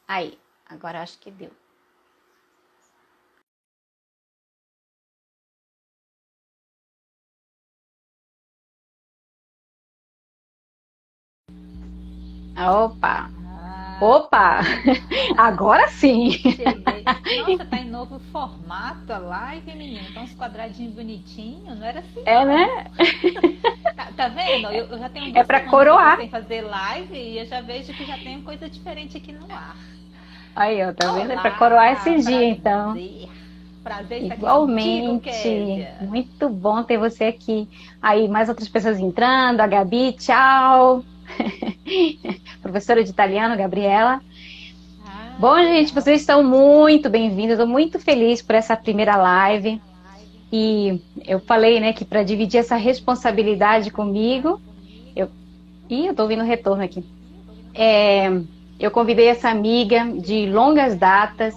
Aí, agora acho que deu. Opa! Ah, Opa! Agora sim! cheguei. Nossa, tá em novo formato a live, menina. Tá uns quadradinhos bonitinhos. Não era assim, É, né? não. Tá vendo? Eu já tenho É duas para semanas aqui coroar. sem fazer live e eu já vejo que já tem coisa diferente aqui no ar. Aí, ó, tá vendo? É para coroar Olá, esse dia, então. prazer. Prazer estar aqui contigo, Igualmente. Kézia. Muito bom ter você aqui. Aí, mais outras pessoas entrando. A Gabi, tchau. Professora de italiano, Gabriela. Ah, Bom, gente, legal. vocês estão muito bem-vindos. Estou muito feliz por essa primeira live. E eu falei, né, que para dividir essa responsabilidade comigo, eu... Ih, eu tô ouvindo retorno aqui. É, eu convidei essa amiga de longas datas,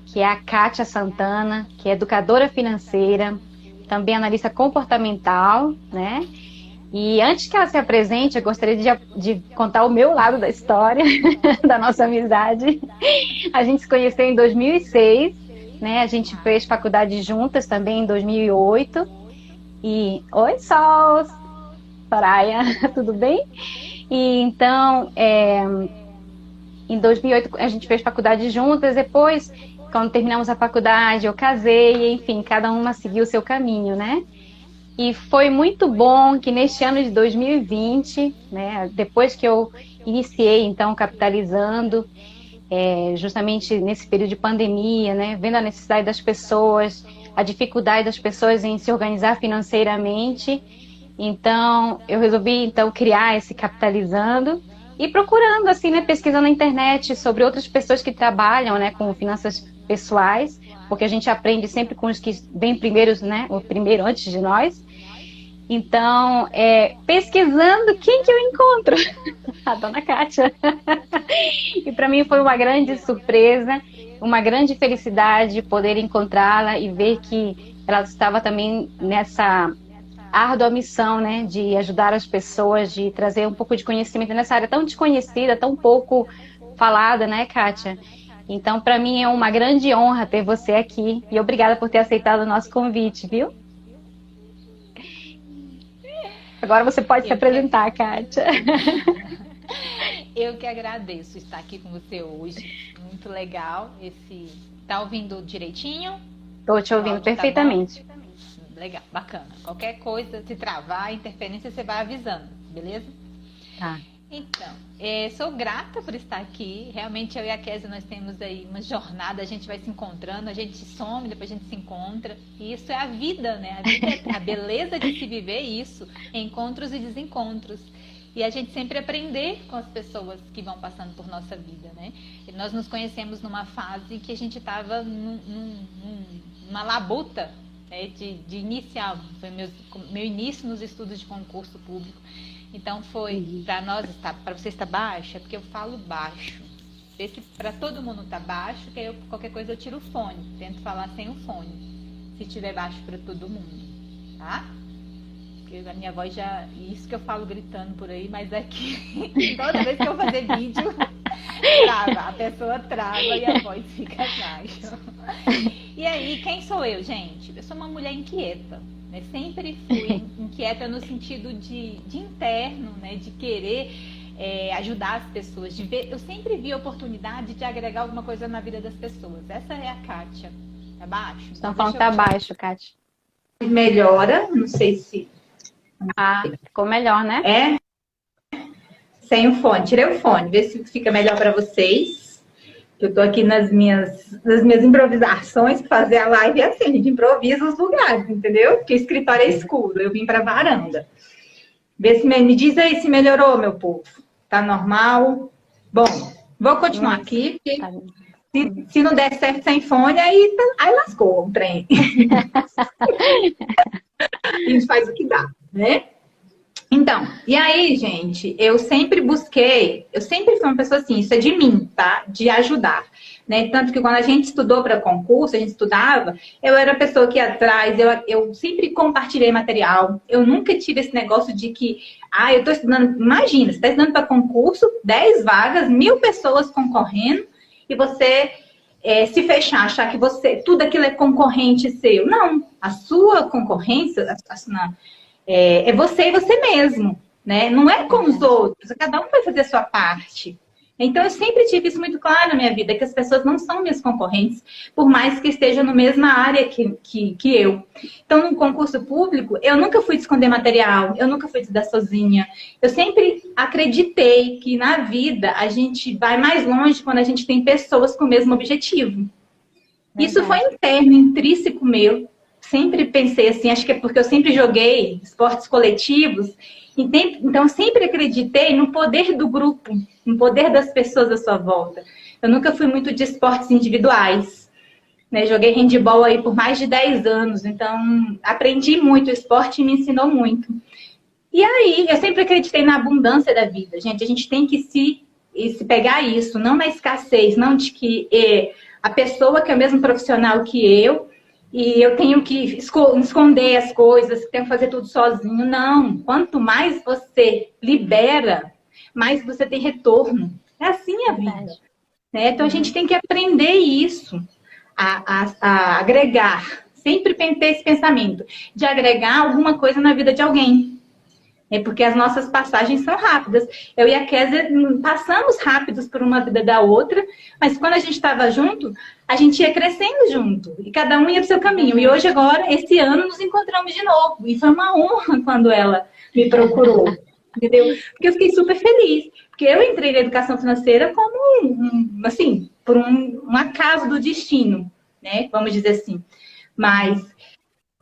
que é a Kátia Santana, que é educadora financeira, também analista comportamental, né? E antes que ela se apresente, eu gostaria de contar o meu lado da história, da nossa amizade. A gente se conheceu em 2006, né? A gente fez faculdade juntas também em 2008. Oi, Sol, Soraya, tudo bem? E então, em 2008 a gente fez faculdade juntas. Depois, quando terminamos a faculdade, eu casei, enfim, cada uma seguiu o seu caminho, né? E foi muito bom que neste ano de 2020, né, depois que eu iniciei, então, capitalizando, justamente nesse período de pandemia, né, vendo a necessidade das pessoas, a dificuldade das pessoas em se organizar financeiramente, então eu resolvi então criar esse capitalizando e procurando assim, né, pesquisando na internet sobre outras pessoas que trabalham, né, com finanças pessoais, porque a gente aprende sempre com os que vêm primeiros, né, o primeiro antes de nós. Então, pesquisando quem que eu encontro, a dona Kátia. E para mim foi uma grande surpresa, uma grande felicidade poder encontrá-la e ver que ela estava também nessa árdua missão, né, de ajudar as pessoas, de trazer um pouco de conhecimento nessa área tão desconhecida, tão pouco falada, né, Kátia? Então, para mim é uma grande honra ter você aqui e obrigada por ter aceitado o nosso convite, viu? Agora você pode se Eu que, apresentar, Kátia. eu que agradeço estar aqui com você hoje. Muito legal. Tá ouvindo direitinho? Estou te O ouvindo áudio tá bom? perfeitamente. Legal, bacana. Qualquer coisa, se travar, interferência, você vai avisando, beleza? Tá. Então, sou grata por estar aqui. Realmente eu e a Kézia, nós temos aí uma jornada, a gente vai se encontrando, a gente some, depois a gente se encontra. E isso é a vida, né? A vida é a beleza de se viver isso, encontros e desencontros. E a gente sempre aprender com as pessoas que vão passando por nossa vida, né? E nós nos conhecemos numa fase que a gente estava numa labuta, né, de iniciar, foi meu início nos estudos de concurso público. Então foi Uhum. para nós, para você estar baixo, é porque eu falo baixo. Vê se para todo mundo tá baixo, que aí qualquer coisa eu tiro o fone, tento falar sem o fone, se tiver baixo para todo mundo, tá? Porque a minha voz já, isso que eu falo gritando por aí, mas aqui toda vez que eu fazer vídeo trava, a pessoa trava e a voz fica baixa. E aí, quem sou eu, gente? Eu sou uma mulher inquieta, né? Sempre fui inquieta no sentido de interno, né? De querer ajudar as pessoas, de ver. Eu sempre vi a oportunidade de agregar alguma coisa na vida das pessoas. Essa é a Kátia. Tá baixo? Estão Então falando deixa que eu tá te... baixo, Kátia. Melhora, não sei se Ah, ficou melhor, né? é sem o fone. Tirei o fone, vê se fica melhor para vocês. Eu tô aqui nas minhas improvisações, fazer a live é assim, a gente improvisa os lugares, entendeu? Porque o escritório é escuro, eu vim para varanda. Vê se me diz aí se melhorou, meu povo. Tá normal? Bom, vou continuar Nossa, aqui, porque tá bem. se não der certo sem fone, aí lascou o trem. A gente faz o que dá, né? Então, e aí, gente, eu sempre fui uma pessoa assim, isso é de mim, tá? De ajudar, né? Tanto que quando a gente estudou para concurso, a gente estudava, eu era a pessoa que ia atrás, eu sempre compartilhei material, eu nunca tive esse negócio de que, eu tô estudando, imagina, você tá estudando para concurso, 10 vagas, 1.000 pessoas concorrendo, e você se fechar, achar que tudo aquilo é concorrente seu. Não, a sua concorrência é você e você mesmo, né? Não é com os outros, cada um vai fazer a sua parte. Então, eu sempre tive isso muito claro na minha vida, que as pessoas não são minhas concorrentes, por mais que estejam na mesma área que eu. Então, no concurso público, eu nunca fui de esconder material, eu nunca fui de estudar sozinha. Eu sempre acreditei que na vida a gente vai mais longe quando a gente tem pessoas com o mesmo objetivo. Isso foi interno, intrínseco meu. Sempre pensei assim, acho que é porque eu sempre joguei esportes coletivos, então eu sempre acreditei no poder do grupo, no poder das pessoas à sua volta. Eu nunca fui muito de esportes individuais, né? Joguei handebol aí por mais de 10 anos, então aprendi muito, o esporte me ensinou muito. E aí, eu sempre acreditei na abundância da vida. Gente, a gente tem que se pegar isso, não na escassez, não de que a pessoa que é o mesmo profissional que eu, e eu tenho que esconder as coisas, tenho que fazer tudo sozinho. Não. Quanto mais você libera, mais você tem retorno. É assim a vida. Né? Então, a gente tem que aprender isso, a agregar. Sempre ter esse pensamento de agregar alguma coisa na vida de alguém. Porque as nossas passagens são rápidas. Eu e a Kézia passamos rápidos por uma vida da outra, mas quando a gente estava junto, a gente ia crescendo junto. E cada um ia pro seu caminho. E hoje, agora, esse ano, nos encontramos de novo. E foi uma honra quando ela me procurou. Entendeu? Porque eu fiquei super feliz. Porque eu entrei na educação financeira como, assim, por um acaso do destino, né? Vamos dizer assim.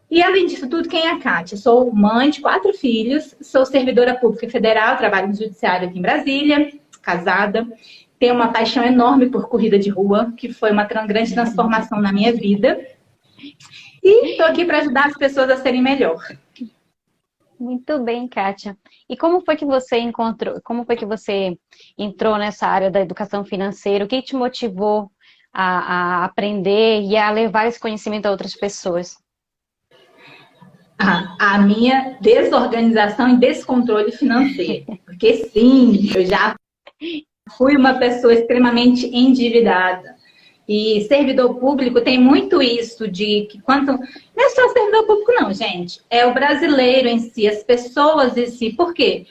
E além disso tudo, quem é a Kátia? Sou mãe de 4 filhos, sou servidora pública federal, trabalho no judiciário aqui em Brasília, casada. Tenho uma paixão enorme por corrida de rua, que foi uma grande transformação na minha vida. E estou aqui para ajudar as pessoas a serem melhor. Muito bem, Kátia. E como foi que você entrou nessa área da educação financeira? O que te motivou a aprender e a levar esse conhecimento a outras pessoas? A minha desorganização e descontrole financeiro. Porque sim, eu já fui uma pessoa extremamente endividada. E servidor público tem muito isso de que quanto... Não é só servidor público não, gente. É o brasileiro em si, as pessoas em si. Por quê?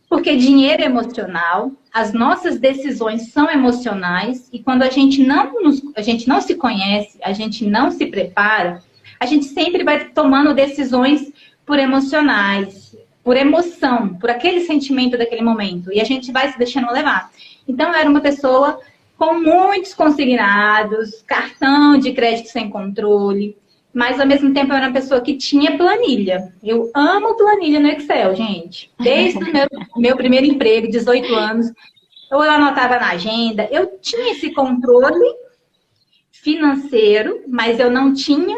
Porque dinheiro é emocional, as nossas decisões são emocionais, e quando a gente não se conhece, a gente não se prepara, a gente sempre vai tomando decisões por emocionais, por emoção, por aquele sentimento daquele momento. E a gente vai se deixando levar. Então, eu era uma pessoa com muitos consignados, cartão de crédito sem controle, mas, ao mesmo tempo, eu era uma pessoa que tinha planilha. Eu amo planilha no Excel, gente. Desde o meu primeiro emprego, 18 anos, eu anotava na agenda. Eu tinha esse controle financeiro, mas eu não tinha...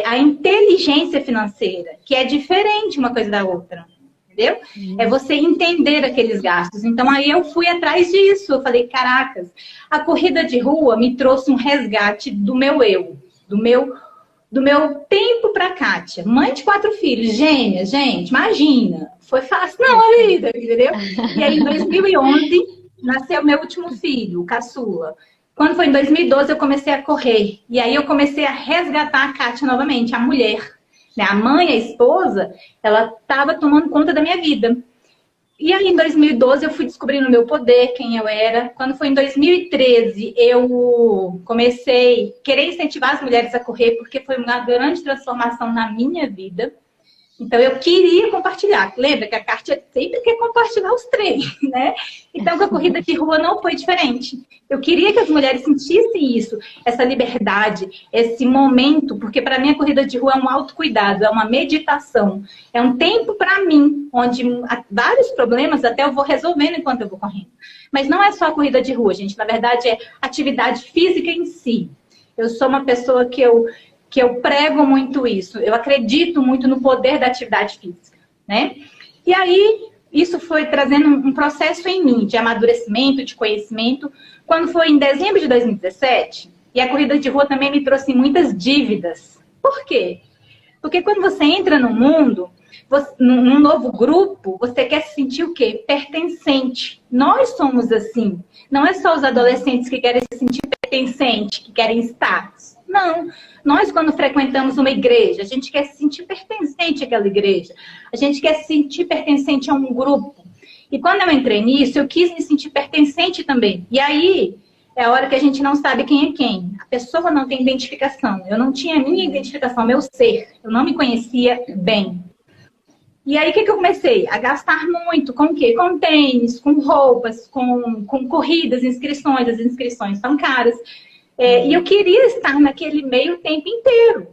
a inteligência financeira, que é diferente uma coisa da outra, entendeu? É você entender aqueles gastos. Então, aí eu fui atrás disso. Eu falei, caracas, a corrida de rua me trouxe um resgate do meu eu, do meu tempo para Kátia. Mãe de 4 filhos, gêmea, gente, imagina. Foi fácil não a vida, entendeu? E aí, em 2011, nasceu meu último filho, o caçula. Quando foi em 2012, eu comecei a correr. E aí eu comecei a resgatar a Kátia novamente, a mulher. Né? A mãe, a esposa, ela estava tomando conta da minha vida. E aí, em 2012, eu fui descobrindo o meu poder, quem eu era. Quando foi em 2013, eu comecei a querer incentivar as mulheres a correr, porque foi uma grande transformação na minha vida. Então, eu queria compartilhar. Lembra que a Kátia sempre quer compartilhar os treinos, né? Então, com a corrida de rua não foi diferente. Eu queria que as mulheres sentissem isso, essa liberdade, esse momento, porque para mim a corrida de rua é um autocuidado, é uma meditação, é um tempo para mim, onde vários problemas até eu vou resolvendo enquanto eu vou correndo. Mas não é só a corrida de rua, gente. Na verdade, é atividade física em si. Eu sou uma pessoa que eu prego muito isso. Eu acredito muito no poder da atividade física, né? E aí, isso foi trazendo um processo em mim de amadurecimento, de conhecimento. Quando foi em dezembro de 2017, e a corrida de rua também me trouxe muitas dívidas. Por quê? Porque quando você entra no mundo, num novo grupo, você quer se sentir o quê? Pertencente. Nós somos assim. Não é só os adolescentes que querem se sentir pertencente, que querem status. Não. Nós, quando frequentamos uma igreja, a gente quer se sentir pertencente àquela igreja. A gente quer se sentir pertencente a um grupo. E quando eu entrei nisso, eu quis me sentir pertencente também. E aí, é a hora que a gente não sabe quem é quem. A pessoa não tem identificação. Eu não tinha minha identificação, meu ser. Eu não me conhecia bem. E aí, o que eu comecei? A gastar muito com o quê? Com tênis, com roupas, com corridas, inscrições. As inscrições são caras. E eu queria estar naquele meio o tempo inteiro.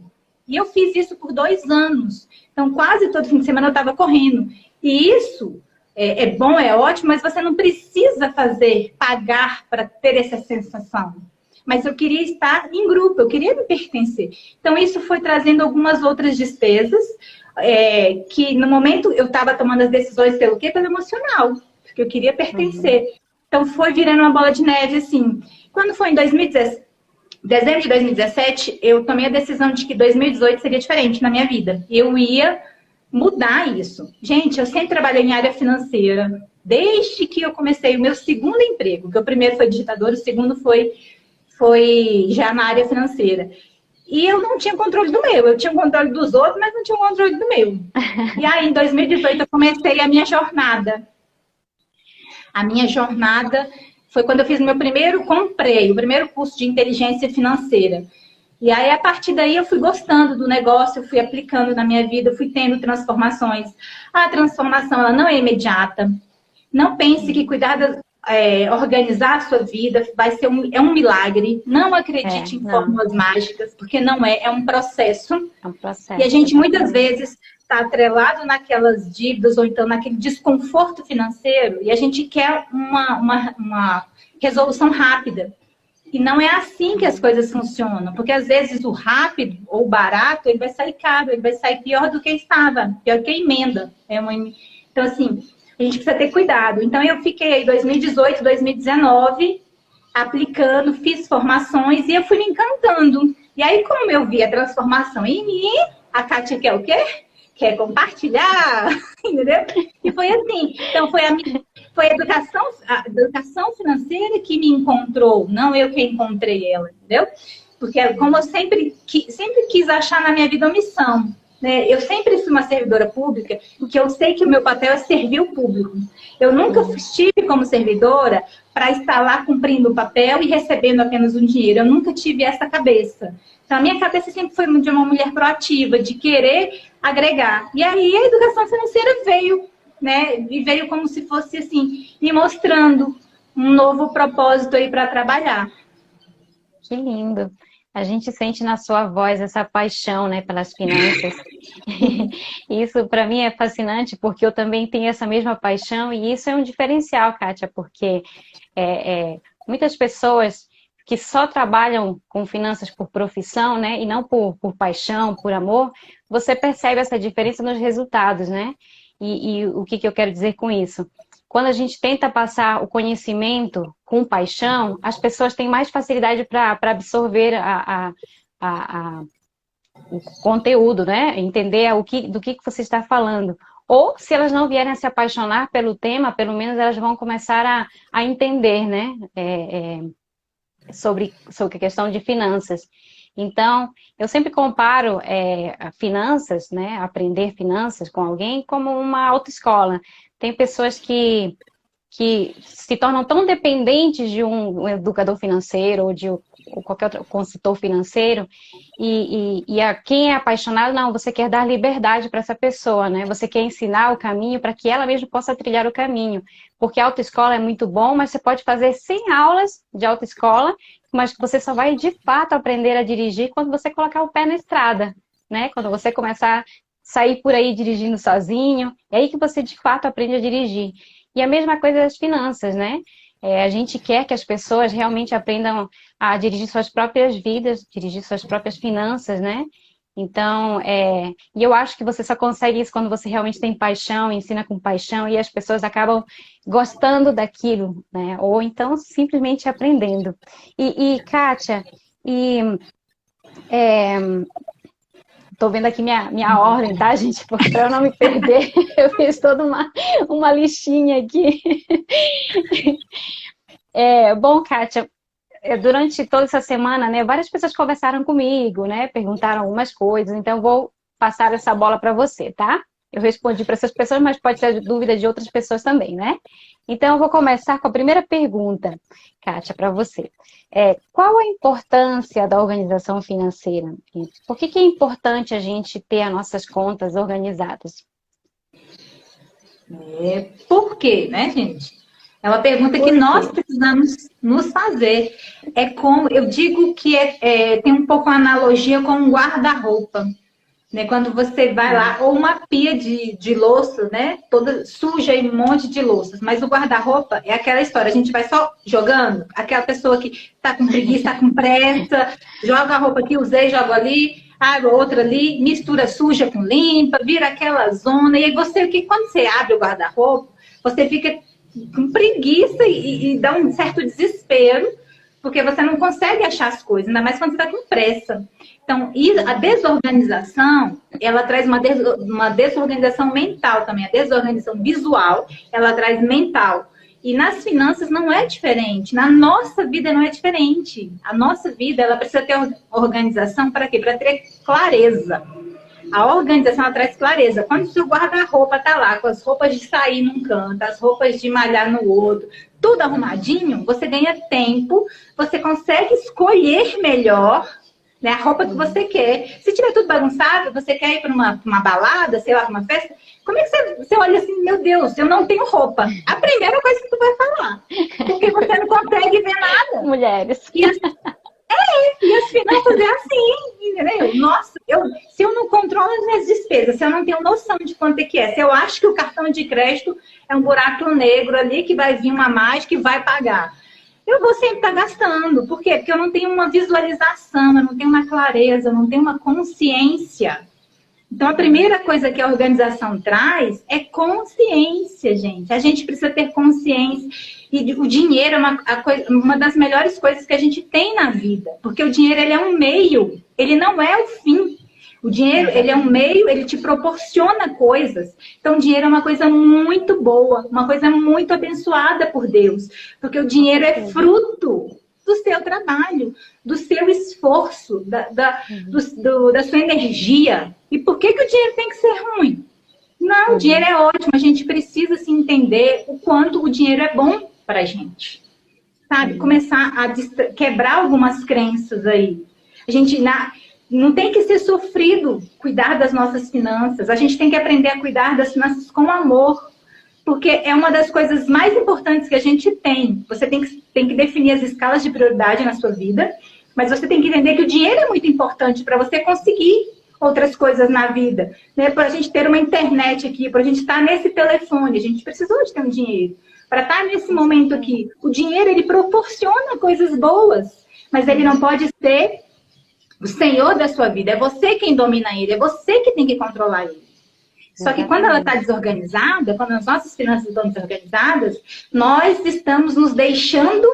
E eu fiz isso por 2 anos. Então, quase todo fim de semana eu estava correndo. E isso é bom, é ótimo, mas você não precisa pagar para ter essa sensação. Mas eu queria estar em grupo, eu queria me pertencer. Então, isso foi trazendo algumas outras despesas, que no momento eu estava tomando as decisões pelo quê? Pelo emocional, porque eu queria pertencer. Então, foi virando uma bola de neve, assim. Quando foi em 2017, dezembro de 2017, eu tomei a decisão de que 2018 seria diferente na minha vida. Eu ia mudar isso. Gente, eu sempre trabalhei em área financeira, desde que eu comecei o meu segundo emprego, porque o primeiro foi digitador, o segundo foi já na área financeira. E eu não tinha controle do meu, eu tinha controle dos outros, mas não tinha controle do meu. E aí, em 2018, eu comecei a minha jornada. A minha jornada foi quando eu fiz comprei o primeiro curso de inteligência financeira. E aí, a partir daí, eu fui gostando do negócio, eu fui aplicando na minha vida, eu fui tendo transformações. A transformação, ela não é imediata. Não pense que organizar a sua vida é um milagre. Não acredite em fórmulas mágicas, porque não é um processo. É um processo. E a gente, muitas vezes, está atrelado naquelas dívidas ou então naquele desconforto financeiro e a gente quer uma resolução rápida. E não é assim que as coisas funcionam, porque às vezes o rápido ou o barato, ele vai sair caro, ele vai sair pior do que estava, pior que a emenda. Então, assim, a gente precisa ter cuidado. Então, eu fiquei 2018, 2019, aplicando, fiz formações e eu fui me encantando. E aí, como eu vi a transformação em mim, a Kátia quer o quê? Quer compartilhar, entendeu? E foi assim. Então, foi a educação financeira que me encontrou, não eu que encontrei ela, entendeu? Porque como eu sempre quis achar na minha vida uma missão, né? Eu sempre fui uma servidora pública, porque eu sei que o meu papel é servir o público. Eu nunca estive como servidora para estar lá cumprindo o papel e recebendo apenas um dinheiro. Eu nunca tive essa cabeça. Então, a minha cabeça sempre foi de uma mulher proativa, de querer agregar. E aí, a educação financeira veio, né? E veio como se fosse, assim, me mostrando um novo propósito aí para trabalhar. Que lindo. A gente sente na sua voz essa paixão, né, pelas finanças. Isso, para mim, é fascinante, porque eu também tenho essa mesma paixão, e isso é um diferencial, Kátia, porque muitas pessoas que só trabalham com finanças por profissão, né, e não por paixão, por amor, você percebe essa diferença nos resultados, né? E o que eu quero dizer com isso? Quando a gente tenta passar o conhecimento com paixão, as pessoas têm mais facilidade para absorver o conteúdo, né? Entender do que você está falando. Ou, se elas não vierem a se apaixonar pelo tema, pelo menos elas vão começar a entender, né? Sobre a questão de finanças. Então, eu sempre comparo finanças, né, aprender finanças com alguém, como uma autoescola. Tem pessoas que se tornam tão dependentes de um educador financeiro ou de qualquer outro consultor financeiro, e a quem é apaixonado, não, você quer dar liberdade para essa pessoa, né? Você quer ensinar o caminho para que ela mesma possa trilhar o caminho. Porque a autoescola é muito bom, mas você pode fazer 100 aulas de autoescola, mas você só vai de fato aprender a dirigir quando você colocar o pé na estrada, né? Quando você começar a sair por aí dirigindo sozinho, é aí que você de fato aprende a dirigir. E a mesma coisa das finanças, né? A gente quer que as pessoas realmente aprendam a dirigir suas próprias vidas, dirigir suas próprias finanças, né? Então, e eu acho que você só consegue isso quando você realmente tem paixão, ensina com paixão, e as pessoas acabam gostando daquilo, né? Ou então simplesmente aprendendo. Kátia, tô vendo aqui minha ordem, tá, gente? Porque para eu não me perder, eu fiz toda uma listinha aqui. Bom, Kátia, durante toda essa semana, né, várias pessoas conversaram comigo, né, perguntaram algumas coisas, então eu vou passar essa bola para você, tá? Eu respondi para essas pessoas, mas pode ter dúvida de outras pessoas também, né? Então eu vou começar com a primeira pergunta, Kátia, para você. Qual a importância da organização financeira? Por que é importante a gente ter as nossas contas organizadas? Por quê, né, gente? É uma pergunta que nós precisamos nos fazer. Eu digo que tem um pouco uma analogia com um guarda-roupa. Né? Quando você vai lá, ou uma pia de louça, né? Toda suja e um monte de louças. Mas o guarda-roupa é aquela história, a gente vai só jogando. Aquela pessoa que tá com preguiça, tá com pressa, joga a roupa aqui, usei, joga ali, água, outra ali, mistura suja com limpa, vira aquela zona. E aí quando você abre o guarda-roupa, você fica com preguiça e dá um certo desespero, porque você não consegue achar as coisas, ainda mais quando você está com pressa. Então, a desorganização, ela traz uma desorganização mental também. A desorganização visual, ela traz mental. E nas finanças não é diferente. Na nossa vida não é diferente. A nossa vida, ela precisa ter organização para quê? Para ter clareza. A organização, ela traz clareza. Quando o seu guarda-roupa está lá, com as roupas de sair num canto, as roupas de malhar no outro, tudo arrumadinho, você ganha tempo, você consegue escolher melhor, né, a roupa que você quer. Se tiver tudo bagunçado, você quer ir para uma balada, sei lá, uma festa, como é que você olha assim, meu Deus, eu não tenho roupa? A primeira coisa que tu vai falar. Porque você não consegue ver nada. Mulheres. E as finanças é assim, entendeu? Nossa, se eu não controlo as minhas despesas, se eu não tenho noção de quanto é que é, se eu acho que o cartão de crédito é um buraco negro ali que vai vir uma mágica e vai pagar, eu vou sempre estar gastando. Por quê? Porque eu não tenho uma visualização, eu não tenho uma clareza, eu não tenho uma consciência. Então, a primeira coisa que a organização traz é consciência, gente. A gente precisa ter consciência. E o dinheiro é uma das melhores coisas que a gente tem na vida. Porque o dinheiro, ele é um meio, ele não é o fim. O dinheiro, ele é um meio, ele te proporciona coisas. Então, o dinheiro é uma coisa muito boa, uma coisa muito abençoada por Deus. Porque o dinheiro é fruto do seu trabalho, do seu esforço, da sua energia. E por que o dinheiro tem que ser ruim? Não, o dinheiro é ótimo. A gente precisa se entender o quanto o dinheiro é bom para a gente. Sabe? Começar a quebrar algumas crenças aí. A gente não tem que ser sofrido cuidar das nossas finanças. A gente tem que aprender a cuidar das finanças com amor. Porque é uma das coisas mais importantes que a gente tem. Você tem que definir as escalas de prioridade na sua vida, mas você tem que entender que o dinheiro é muito importante para você conseguir outras coisas na vida. Né? Para a gente ter uma internet aqui, para a gente estar nesse telefone, a gente precisou de ter um dinheiro. Para estar nesse momento aqui, o dinheiro, ele proporciona coisas boas, mas ele não pode ser o senhor da sua vida. É você quem domina ele, é você que tem que controlar ele. Só que quando ela está desorganizada, quando as nossas finanças estão desorganizadas, nós estamos nos deixando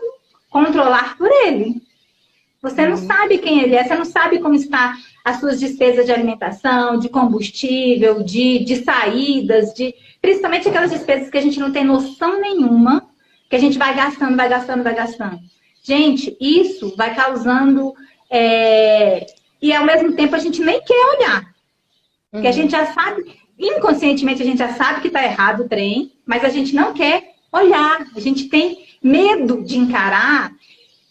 controlar por ele. Você não sabe quem ele é, você não sabe como está as suas despesas de alimentação, de combustível, de saídas, principalmente aquelas despesas que a gente não tem noção nenhuma, que a gente vai gastando, vai gastando, vai gastando. Gente, isso vai causando... E ao mesmo tempo a gente nem quer olhar. Porque a gente já sabe... Inconscientemente a gente já sabe que está errado o trem, mas a gente não quer olhar. A gente tem medo de encarar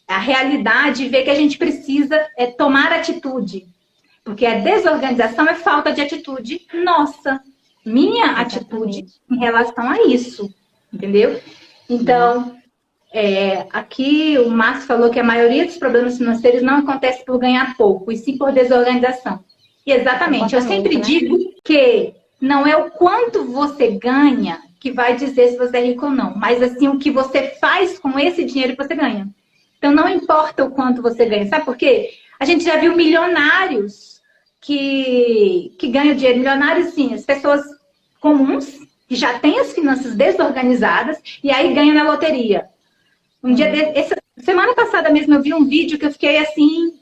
a realidade e ver que a gente precisa tomar atitude. Porque a desorganização é falta de atitude nossa. Minha atitude em relação a isso. Entendeu? Então, aqui o Márcio falou que a maioria dos problemas financeiros não acontece por ganhar pouco, e sim por desorganização. E exatamente. Eu sempre digo que não é o quanto você ganha que vai dizer se você é rico ou não, mas assim, o que você faz com esse dinheiro que você ganha. Então, não importa o quanto você ganha. Sabe por quê? A gente já viu milionários que ganham dinheiro. Milionários, sim, as pessoas comuns, que já têm as finanças desorganizadas e aí ganham na loteria. Semana passada mesmo eu vi um vídeo que eu fiquei assim,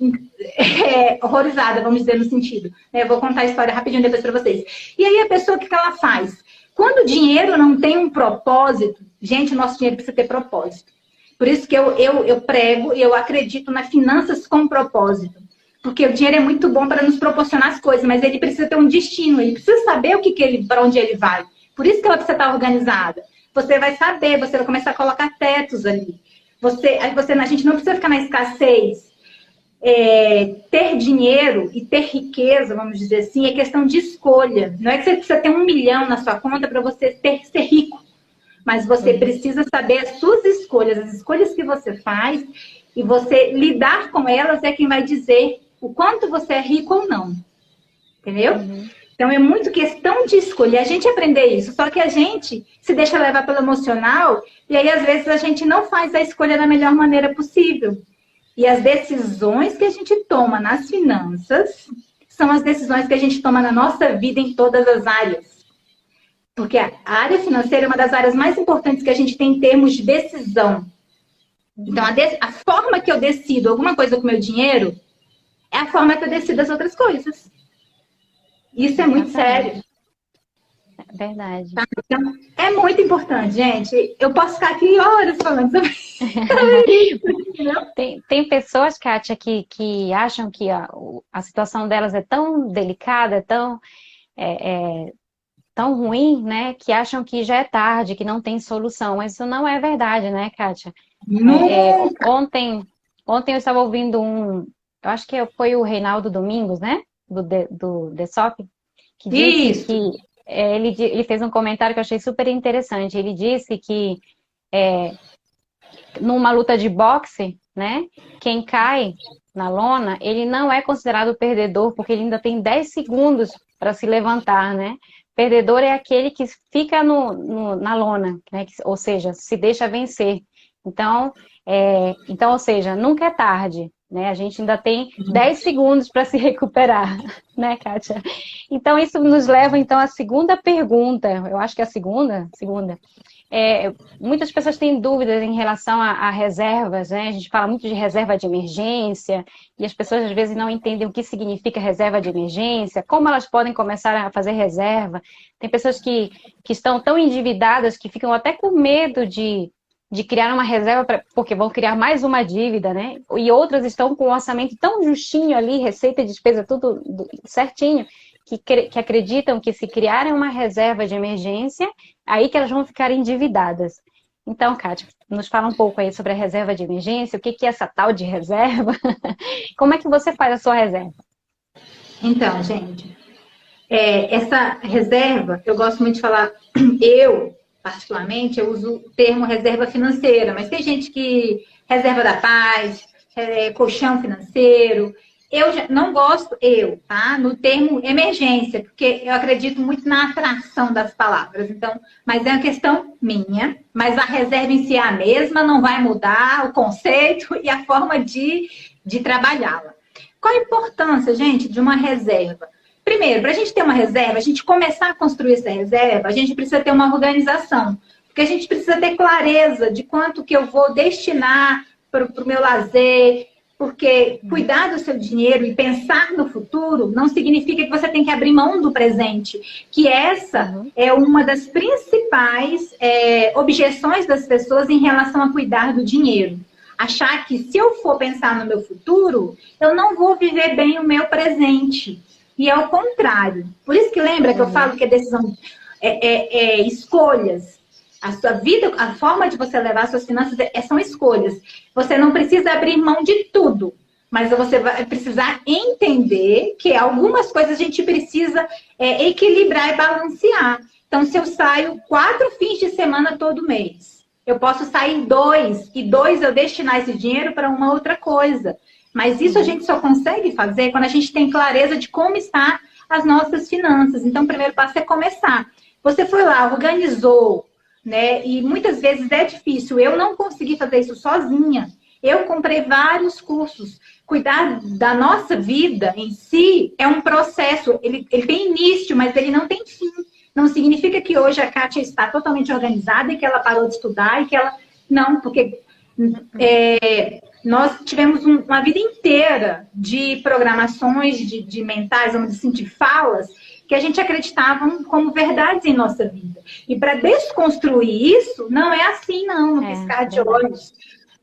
horrorizada, vamos dizer, no sentido. Eu vou contar a história rapidinho depois para vocês. E aí a pessoa, o que ela faz? Quando o dinheiro não tem um propósito, gente, o nosso dinheiro precisa ter propósito. Por isso que eu prego e eu acredito nas finanças com propósito. Porque o dinheiro é muito bom para nos proporcionar as coisas, mas ele precisa ter um destino, ele precisa saber para onde ele vai. Por isso que ela precisa estar organizada. Você vai saber, você vai começar a colocar tetos ali. A gente não precisa ficar na escassez. Ter dinheiro e ter riqueza, vamos dizer assim, é questão de escolha. Não é que você precisa ter 1 milhão na sua conta para você ser rico. Mas você precisa saber as suas escolhas, as escolhas que você faz, e você lidar com elas é quem vai dizer o quanto você é rico ou não. Entendeu? Então, é muito questão de escolher. A gente aprender isso, só que a gente se deixa levar pelo emocional, e aí, às vezes, a gente não faz a escolha da melhor maneira possível. E as decisões que a gente toma nas finanças são as decisões que a gente toma na nossa vida em todas as áreas. Porque a área financeira é uma das áreas mais importantes que a gente tem em termos de decisão. Então, a forma que eu decido alguma coisa com o meu dinheiro é a forma que eu decido as outras coisas. Isso é muito sério. É verdade. Tá? Então, é muito importante, gente. Eu posso ficar aqui horas falando sobre isso. Tem pessoas, Kátia, que acham que a situação delas é tão delicada, tão ruim, né? Que acham que já é tarde, que não tem solução. Mas isso não é verdade, né, Kátia? Ontem eu estava ouvindo eu acho que foi o Reinaldo Domingos, né? Do DESOP, que disse que ele fez um comentário que eu achei super interessante. Ele disse que numa luta de boxe, né? Quem cai na lona, ele não é considerado perdedor, porque ele ainda tem 10 segundos para se levantar, né? Perdedor é aquele que fica na lona, né? Ou seja, se deixa vencer. Então, ou seja, nunca é tarde, né? A gente ainda tem 10 segundos para se recuperar, né, Kátia? Então, isso nos leva, então, à segunda pergunta. Eu acho que é a segunda. Muitas pessoas têm dúvidas em relação a reservas, né? A gente fala muito de reserva de emergência, e as pessoas, às vezes, não entendem o que significa reserva de emergência, como elas podem começar a fazer reserva. Tem pessoas que estão tão endividadas que ficam até com medo de criar uma reserva, porque vão criar mais uma dívida, né? E outras estão com um orçamento tão justinho ali, receita e despesa, tudo certinho, que acreditam que se criarem uma reserva de emergência, aí que elas vão ficar endividadas. Então, Kátia, nos fala um pouco aí sobre a reserva de emergência, o que é essa tal de reserva? Como é que você faz a sua reserva? Então, gente, essa reserva, eu gosto muito de falar, particularmente, eu uso o termo reserva financeira, mas tem gente que reserva da paz, colchão financeiro. Eu não gosto, tá? No termo emergência, porque eu acredito muito na atração das palavras. Então, mas é uma questão minha, mas a reserva em si é a mesma, não vai mudar o conceito e a forma de trabalhá-la. Qual a importância, gente, de uma reserva? Primeiro, para a gente ter uma reserva, a gente começar a construir essa reserva, a gente precisa ter uma organização. Porque a gente precisa ter clareza de quanto que eu vou destinar para o meu lazer. Porque cuidar do seu dinheiro e pensar no futuro não significa que você tem que abrir mão do presente. Que essa é uma das principais objeções das pessoas em relação a cuidar do dinheiro. Achar que se eu for pensar no meu futuro, eu não vou viver bem o meu presente. E é o contrário. Por isso que lembra que eu falo que a decisão escolhas. A sua vida, a forma de você levar suas finanças são escolhas. Você não precisa abrir mão de tudo, mas você vai precisar entender que algumas coisas a gente precisa equilibrar e balancear. Então, se eu saio 4 fins de semana todo mês, eu posso sair 2, e 2 eu destinar esse dinheiro para uma outra coisa. Mas isso a gente só consegue fazer quando a gente tem clareza de como estão as nossas finanças. Então, o primeiro passo é começar. Você foi lá, organizou, né? E muitas vezes é difícil. Eu não consegui fazer isso sozinha. Eu comprei vários cursos. Cuidar da nossa vida em si é um processo. Ele tem início, mas ele não tem fim. Não significa que hoje a Kátia está totalmente organizada e que ela parou de estudar e que ela... Não, porque nós tivemos uma vida inteira de programações, de mentais, vamos dizer assim, de falas, que a gente acreditava como verdades em nossa vida. E para desconstruir isso, não é assim, não, no piscar de olhos.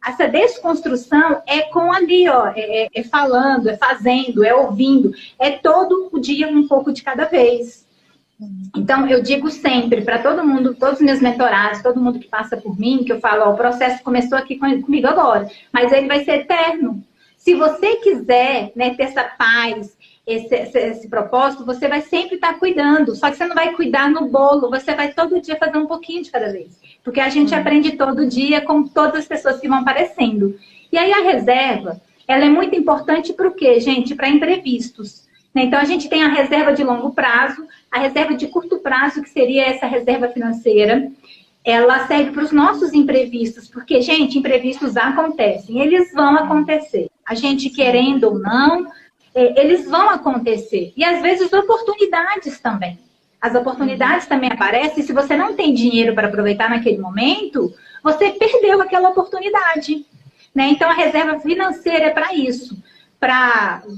Essa desconstrução é com ali, ó, é falando, é fazendo, é ouvindo, é todo o dia um pouco de cada vez. Então, eu digo sempre para todo mundo, todos os meus mentorados, todo mundo que passa por mim, que eu falo, ó, o processo começou aqui comigo agora, mas ele vai ser eterno. Se você quiser, né, ter essa paz, esse propósito, você vai sempre estar cuidando. Só que você não vai cuidar no bolo, você vai todo dia fazer um pouquinho de cada vez. Porque a gente aprende todo dia com todas as pessoas que vão aparecendo. E aí a reserva, ela é muito importante para o quê, gente? Para imprevistos. Então, a gente tem a reserva de longo prazo, a reserva de curto prazo, que seria essa reserva financeira. Ela serve para os nossos imprevistos, porque, gente, imprevistos acontecem, eles vão acontecer. A gente querendo ou não, eles vão acontecer. E, às vezes, oportunidades também. As oportunidades também aparecem, e se você não tem dinheiro para aproveitar naquele momento, você perdeu aquela oportunidade. Né? Então, a reserva financeira é para isso.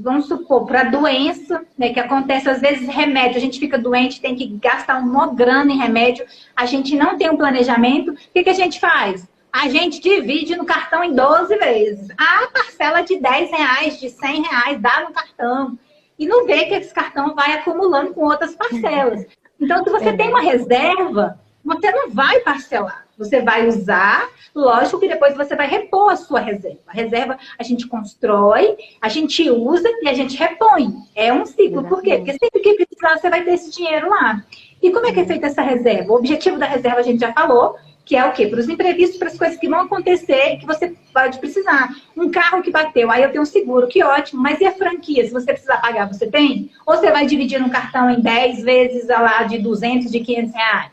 Vamos supor, para doença, né, que acontece às vezes remédio, a gente fica doente, tem que gastar uma grana em remédio, a gente não tem um planejamento, o que a gente faz? A gente divide no cartão em 12 vezes. A parcela de R$10, de R$100 dá no cartão. E não vê que esse cartão vai acumulando com outras parcelas. Então, se você tem uma reserva, você não vai parcelar. Você vai usar, lógico que depois você vai repor a sua reserva. A reserva a gente constrói, a gente usa e a gente repõe. É um ciclo. Por quê? Porque sempre que precisar, você vai ter esse dinheiro lá. E como é que é feita essa reserva? O objetivo da reserva a gente já falou, que é o quê? Para os imprevistos, para as coisas que vão acontecer e que você pode precisar. Um carro que bateu, aí eu tenho um seguro, que ótimo. Mas e a franquia? Se você precisar pagar, você tem? Ou você vai dividir no cartão em 10 vezes lá de 200, de R$500?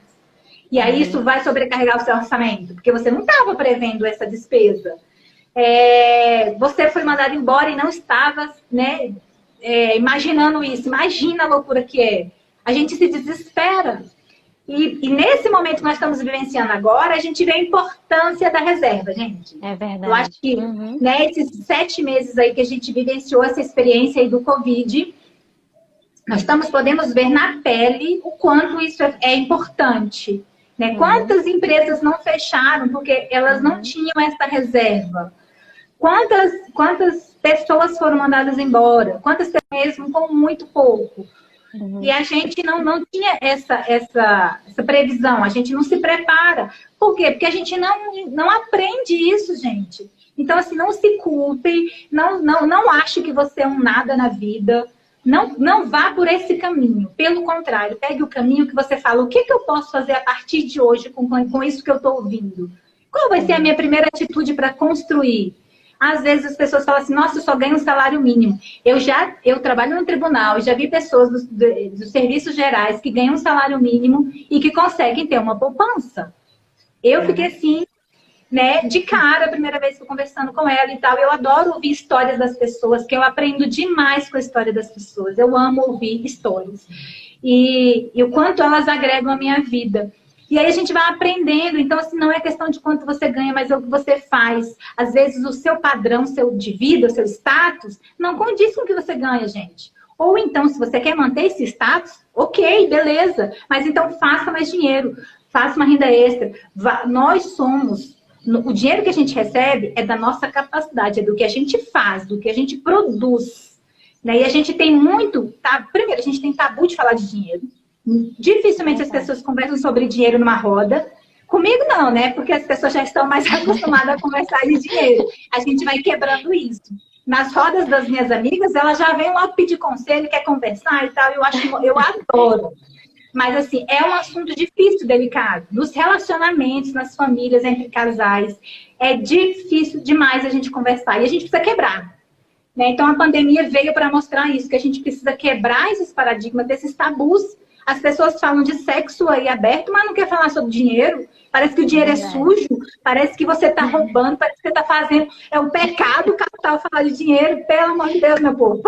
E aí isso vai sobrecarregar o seu orçamento, porque você não estava prevendo essa despesa. Você foi mandado embora e não estava, né, imaginando isso. Imagina a loucura que é. A gente se desespera. E nesse momento que nós estamos vivenciando agora, a gente vê a importância da reserva, gente. É verdade. Eu acho que né, esses 7 meses aí que a gente vivenciou essa experiência aí do Covid, nós podemos ver na pele o quanto isso é importante. Né? Quantas empresas não fecharam porque elas não tinham essa reserva? Quantas pessoas foram mandadas embora? Quantas mesmo com muito pouco? E a gente não tinha essa previsão, a gente não se prepara. Por quê? Porque a gente não aprende isso, gente. Então, assim, não se culpe, não ache que você é um nada na vida. Não vá por esse caminho. Pelo contrário, pegue o caminho que você fala. O que eu posso fazer a partir de hoje com isso que eu estou ouvindo? Qual vai ser a minha primeira atitude para construir? Às vezes as pessoas falam assim, nossa, eu só ganho um salário mínimo. Eu trabalho no tribunal e já vi pessoas dos serviços gerais que ganham um salário mínimo e que conseguem ter uma poupança. Eu fiquei assim, né, de cara, a primeira vez que eu conversando com ela e tal. Eu adoro ouvir histórias das pessoas, que eu aprendo demais com a história das pessoas. Eu amo ouvir histórias. E o quanto elas agregam a minha vida. E aí a gente vai aprendendo. Então, assim, não é questão de quanto você ganha, mas é o que você faz. Às vezes, o seu padrão de vida, o seu status, não condiz com o que você ganha, gente. Ou então, se você quer manter esse status, ok, beleza. Mas então, faça mais dinheiro. Faça uma renda extra. Nós somos... O dinheiro que a gente recebe é da nossa capacidade, é do que a gente faz, do que a gente produz. Né? E a gente tem muito... Primeiro, a gente tem tabu de falar de dinheiro. Dificilmente as pessoas conversam sobre dinheiro numa roda. Comigo não, né? Porque as pessoas já estão mais acostumadas a conversar de dinheiro. A gente vai quebrando isso. Nas rodas das minhas amigas, elas já vêm logo pedir conselho, quer conversar e tal. Eu adoro. Mas, assim, é um assunto difícil, delicado. Nos relacionamentos, nas famílias, entre casais, é difícil demais a gente conversar. E a gente precisa quebrar. Né? Então, a pandemia veio para mostrar isso, que a gente precisa quebrar esses paradigmas, desses tabus. As pessoas falam de sexo aí aberto, mas não quer falar sobre dinheiro. Parece que o dinheiro é sujo, parece que você está roubando, parece que você está fazendo... É um pecado tal falar de dinheiro, pelo amor de Deus, meu povo,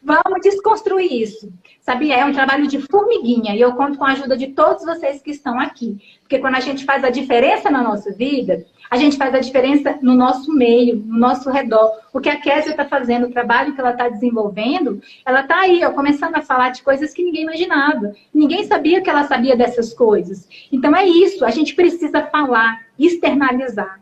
vamos desconstruir isso. Sabia? É um trabalho de formiguinha e eu conto com a ajuda de todos vocês que estão aqui. Porque quando a gente faz a diferença na nossa vida, a gente faz a diferença no nosso meio, no nosso redor. O que a Kézia está fazendo, o trabalho que ela está desenvolvendo, ela está aí, ó, começando a falar de coisas que ninguém imaginava. Ninguém sabia que ela sabia dessas coisas. Então é isso, a gente precisa falar, externalizar.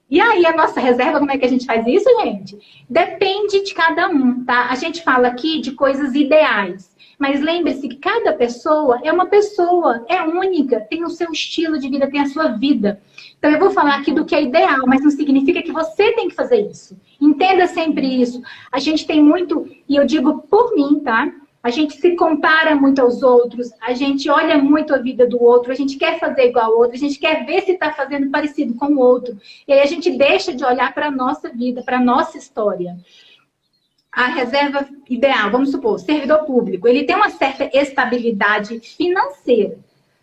E aí, a nossa reserva, como é que a gente faz isso, gente? Depende de cada um, tá? A gente fala aqui de coisas ideais. Mas lembre-se que cada pessoa, é única, tem o seu estilo de vida, tem a sua vida. Então, eu vou falar aqui do que é ideal, mas não significa que você tem que fazer isso. Entenda sempre isso. A gente tem muito, e eu digo por mim, tá? A gente se compara muito aos outros, a gente olha muito a vida do outro, a gente quer fazer igual ao outro, a gente quer ver se está fazendo parecido com o outro. E aí a gente deixa de olhar para a nossa vida, para a nossa história. A reserva ideal, vamos supor, servidor público, ele tem uma certa estabilidade financeira,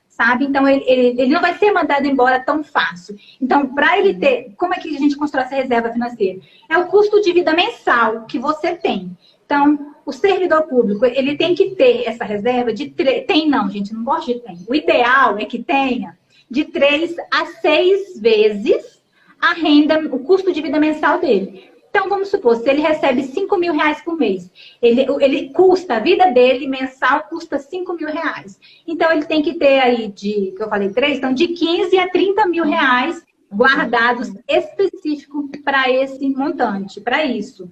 sabe? Então, ele não vai ser mandado embora tão fácil. Então, para ele ter... Como é que a gente constrói essa reserva financeira? É o custo de vida mensal que você tem. Então, o servidor público, ele tem que ter essa reserva de... Tem não, gente, não gosto de tem. O ideal é que tenha de 3 a 6 vezes a renda, o custo de vida mensal dele. Então, vamos supor, se ele recebe 5 mil reais por mês, ele custa, a vida dele mensal custa 5 mil reais. Então, ele tem que ter aí que eu falei 3, então de 15 a 30 mil reais guardados específico para esse montante, para isso.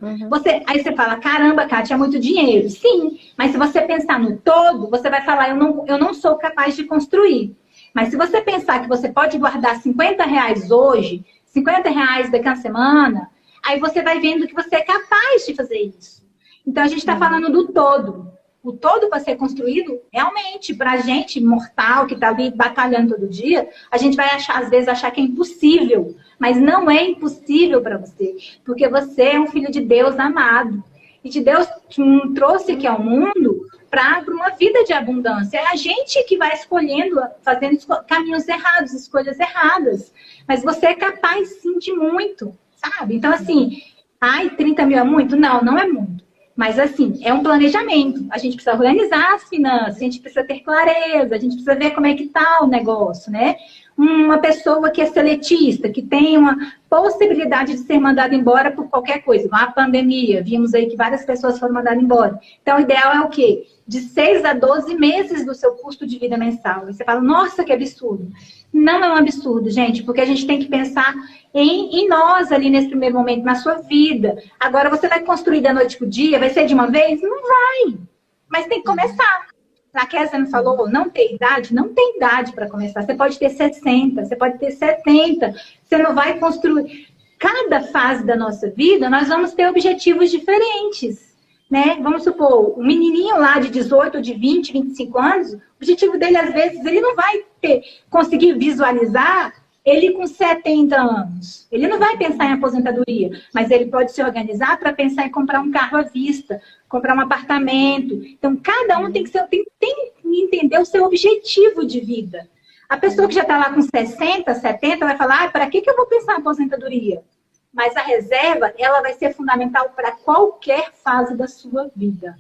Aí você fala, caramba, Kátia, é muito dinheiro. Sim, mas se você pensar no todo, você vai falar, eu não sou capaz de construir. Mas se você pensar que você pode guardar 50 reais hoje, 50 reais daqui a uma semana, aí você vai vendo que você é capaz de fazer isso. Então, a gente está falando do todo. O todo para ser construído, realmente, para a gente mortal, que está ali batalhando todo dia, a gente vai às vezes achar que é impossível. Mas não é impossível para você. Porque você é um filho de Deus amado. E de Deus trouxe aqui ao mundo para uma vida de abundância. É a gente que vai escolhendo, fazendo caminhos errados, escolhas erradas. Mas você é capaz, sim, de muito. Sabe? Então, assim, 30 mil é muito? Não, não é muito. Mas, assim, é um planejamento. A gente precisa organizar as finanças, a gente precisa ter clareza, a gente precisa ver como é que tá o negócio, né? Uma pessoa que é seletista, que tem uma possibilidade de ser mandada embora por qualquer coisa. Uma pandemia, vimos aí que várias pessoas foram mandadas embora. Então, o ideal é o quê? De 6 a 12 meses do seu custo de vida mensal. E você fala, nossa, que absurdo. Não é um absurdo, gente, porque a gente tem que pensar em nós ali nesse primeiro momento, na sua vida. Agora, você vai construir da noite pro dia? Vai ser de uma vez? Não vai. Mas tem que começar. A Kézia não falou, não tem idade? Não tem idade para começar. Você pode ter 60, você pode ter 70. Você não vai construir. Cada fase da nossa vida, nós vamos ter objetivos diferentes. Né? Vamos supor, um menininho lá de 18, de 20, 25 anos, o objetivo dele, às vezes, ele não vai conseguir visualizar ele com 70 anos. Ele não vai pensar em aposentadoria, mas ele pode se organizar para pensar em comprar um carro à vista, comprar um apartamento. Então, cada um tem que entender o seu objetivo de vida. A pessoa que já está lá com 60, 70, vai falar, para que eu vou pensar em aposentadoria? Mas a reserva, ela vai ser fundamental para qualquer fase da sua vida.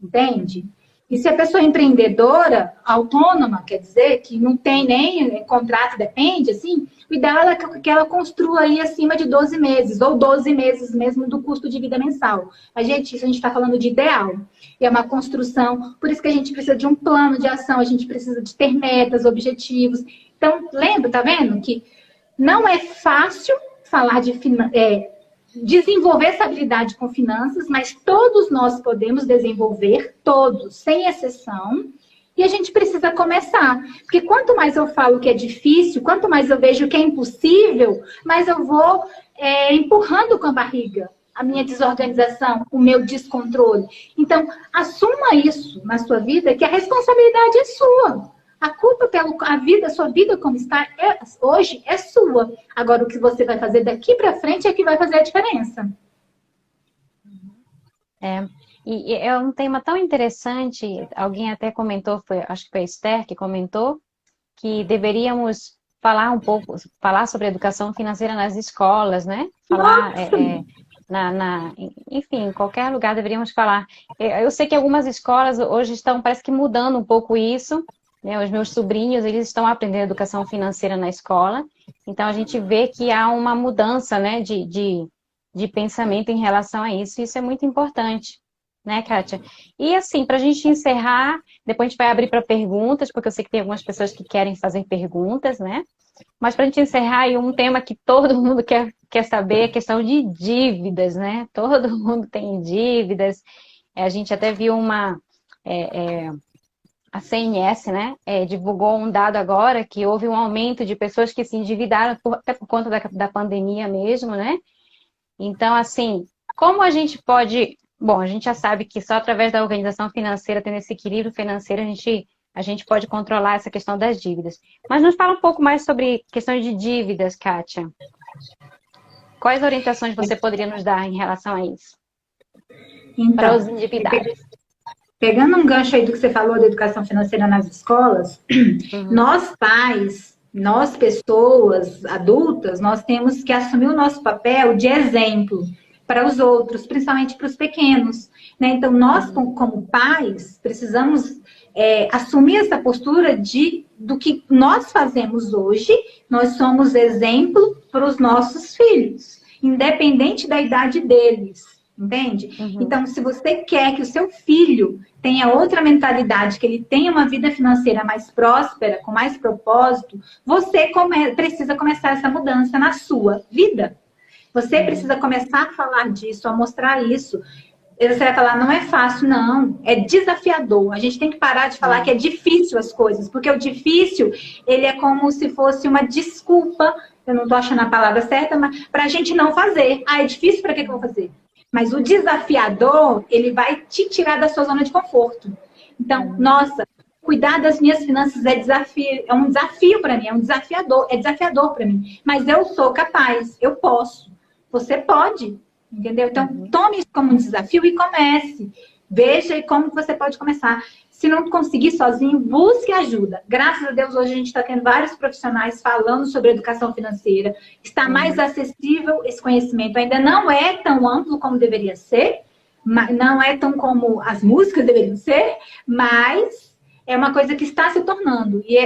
Entende? E se a pessoa é empreendedora, autônoma, quer dizer, que não tem nem contrato, depende, assim, o ideal é que ela construa aí acima de 12 meses, ou 12 meses mesmo do custo de vida mensal. Mas, gente, isso a gente está falando de ideal. E é uma construção, por isso que a gente precisa de um plano de ação, a gente precisa de ter metas, objetivos. Então, lembra, tá vendo? Que não é fácil falar de desenvolver essa habilidade com finanças, mas todos nós podemos desenvolver, todos, sem exceção, e a gente precisa começar. Porque quanto mais eu falo que é difícil, quanto mais eu vejo que é impossível, mais eu vou empurrando com a barriga a minha desorganização, o meu descontrole. Então, assuma isso na sua vida, que a responsabilidade é sua. A culpa pela sua vida como está hoje é sua. Agora, o que você vai fazer daqui para frente é que vai fazer a diferença. E é um tema tão interessante, alguém até comentou, acho que foi a Esther que comentou, que deveríamos falar sobre educação financeira nas escolas, né? enfim, em qualquer lugar deveríamos falar. Eu sei que algumas escolas hoje estão, parece que mudando um pouco isso, né? Os meus sobrinhos, eles estão aprendendo educação financeira na escola, então a gente vê que há uma mudança, né, de pensamento em relação a isso, e isso é muito importante, né, Kátia? E assim, para a gente encerrar, depois a gente vai abrir para perguntas, porque eu sei que tem algumas pessoas que querem fazer perguntas, né? Mas para a gente encerrar, aí um tema que todo mundo quer saber é a questão de dívidas, né? Todo mundo tem dívidas. A gente até viu a CNS, né? Divulgou um dado agora que houve um aumento de pessoas que se endividaram até por conta da pandemia mesmo, né? Então, assim, como a gente pode... Bom, a gente já sabe que só através da organização financeira, tendo esse equilíbrio financeiro, a gente pode controlar essa questão das dívidas. Mas nos fala um pouco mais sobre questões de dívidas, Kátia. Quais orientações você poderia nos dar em relação a isso? Então, para os endividados. Pegando um gancho aí do que você falou da educação financeira nas escolas, nós pais, nós pessoas adultas, nós temos que assumir o nosso papel de exemplo para os outros, principalmente para os pequenos, né? Então, nós, como pais, precisamos assumir essa postura do que nós fazemos hoje, nós somos exemplo para os nossos filhos, independente da idade deles, entende? Então, se você quer que o seu filho tenha outra mentalidade, que ele tenha uma vida financeira mais próspera, com mais propósito, você precisa começar essa mudança na sua vida. Você precisa começar a falar disso, a mostrar isso. Você vai falar, não é fácil, não. É desafiador. A gente tem que parar de falar que é difícil as coisas, porque o difícil, ele é como se fosse uma desculpa, eu não estou achando a palavra certa, mas para a gente não fazer. Ah, é difícil, para que eu vou fazer? Mas o desafiador, ele vai te tirar da sua zona de conforto. Então, nossa, cuidar das minhas finanças é um desafio para mim, é desafiador para mim. Mas eu sou capaz, eu posso. Você pode, entendeu? Então, tome isso como um desafio e comece. Veja como você pode começar. Se não conseguir sozinho, busque ajuda. Graças a Deus, hoje a gente está tendo vários profissionais falando sobre educação financeira. Está mais acessível esse conhecimento. Ainda não é tão amplo como deveria ser, não é tão como as músicas deveriam ser, mas é uma coisa que está se tornando. E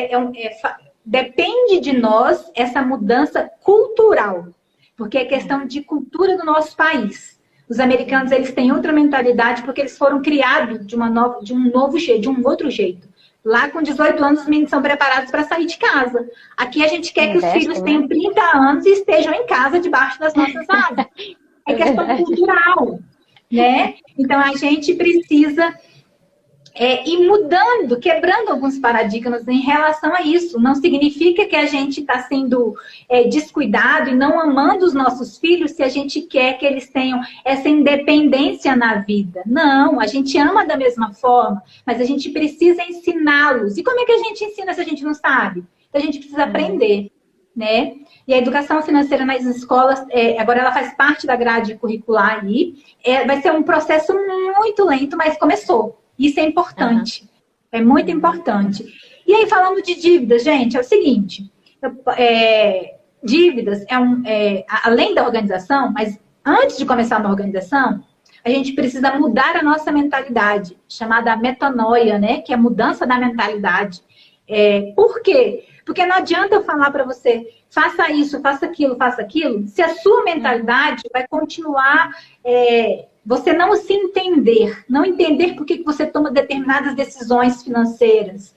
depende de nós essa mudança cultural. Porque é questão de cultura do nosso país. Os americanos, eles têm outra mentalidade porque eles foram criados de um novo jeito, de um outro jeito. Lá com 18 anos, os meninos são preparados para sair de casa. Aqui a gente quer que os filhos tenham 30 anos e estejam em casa debaixo das nossas asas. É questão cultural, né? Então a gente precisa ir mudando, quebrando alguns paradigmas em relação a isso. Não significa que a gente está sendo descuidado e não amando os nossos filhos se a gente quer que eles tenham essa independência na vida. Não, a gente ama da mesma forma, mas a gente precisa ensiná-los. E como é que a gente ensina se a gente não sabe? Então, a gente precisa aprender, né? E a educação financeira nas escolas, agora ela faz parte da grade curricular aí. Vai ser um processo muito lento, mas começou. Isso é importante, é muito importante. E aí, falando de dívidas, gente, é o seguinte, dívidas além da organização, mas antes de começar uma organização, a gente precisa mudar a nossa mentalidade, chamada metanoia, né? Que é a mudança da mentalidade. Por quê? Porque não adianta eu falar para você, faça isso, faça aquilo, se a sua mentalidade vai continuar... você não se entender, não entender por que você toma determinadas decisões financeiras.